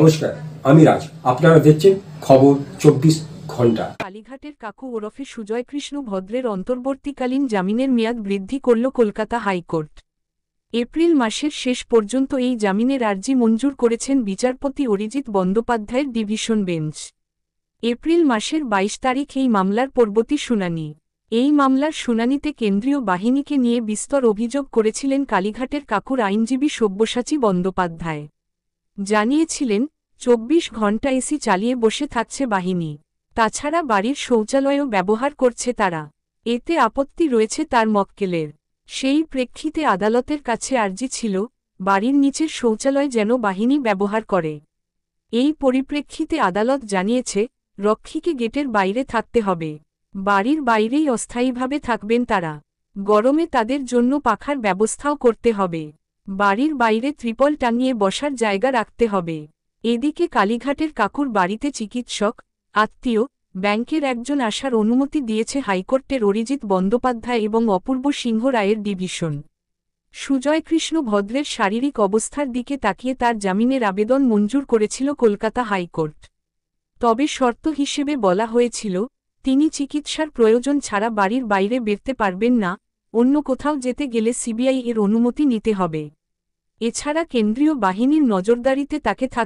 নমস্কার, আমি রাজ। আপনারা দেখছেন খবর 24 ঘন্টা। কালীঘাটের কাকু ওরফে সুজয় কৃষ্ণ ভদ্রের অন্তর্বর্তীকালীন জামিনের মেয়াদ বৃদ্ধি করল কলকাতা হাইকোর্ট। এপ্রিল মাসের শেষ পর্যন্ত এই জামিনের আর্জি মঞ্জুর করেছেন বিচারপতি অরিজিৎ বন্দ্যোপাধ্যায়ের ডিভিশন বেঞ্চ। এপ্রিল মাসের 22 তারিখ এই মামলার পরবর্তী শুনানি। এই মামলার শুনানিতে কেন্দ্রীয় বাহিনীকে নিয়ে বিস্তর অভিযোগ করেছিলেন কালীঘাটের কাকুর আইনজীবী সব্যসাচী বন্দ্যোপাধ্যায়। জানিয়েছিলেন 24 ঘণ্টা এসি চালিয়ে বসে থাকছে বাহিনী, তাছাড়া বাড়ির শৌচালয়ও ব্যবহার করছে তারা, এতে আপত্তি রয়েছে তার মক্কেলের। সেই প্রেক্ষিতে আদালতের কাছে আর্জি ছিল বাড়ির নিচের শৌচালয় যেন বাহিনী ব্যবহার করে। এই পরিপ্রেক্ষিতে আদালত জানিয়েছে রক্ষীকে গেটের বাইরে থাকতে হবে, বাড়ির বাইরেই অস্থায়ীভাবে থাকবেন তারা। গরমে তাদের জন্য পাখার ব্যবস্থাও করতে হবে, বাড়ির বাইরে ত্রিপল টাঙিয়ে বসার জায়গা রাখতে হবে। এদিকে কালীঘাটের কাকুর বাড়িতে চিকিৎসক, আত্মীয়, ব্যাংকের একজন আসার অনুমতি দিয়েছে হাইকোর্টের অরিজিৎ বন্দ্যোপাধ্যায় এবং অপূর্ব সিংহ রায়ের ডিভিশন। সুজয় কৃষ্ণ ভদ্রের শারীরিক অবস্থার দিকে তাকিয়ে তার জামিনের আবেদন মঞ্জুর করেছিল কলকাতা হাইকোর্ট। তবে শর্ত হিসেবে বলা হয়েছিল তিনি চিকিৎসার প্রয়োজন ছাড়া বাড়ির বাইরে বেরতে পারবেন না, অন্য কোথাও যেতে গেলে সিবিআই এর অনুমতি নিতে হবে। এছাড়া কেন্দ্রীয় বাহিনীর নজরদারিতে তাকে থাকতে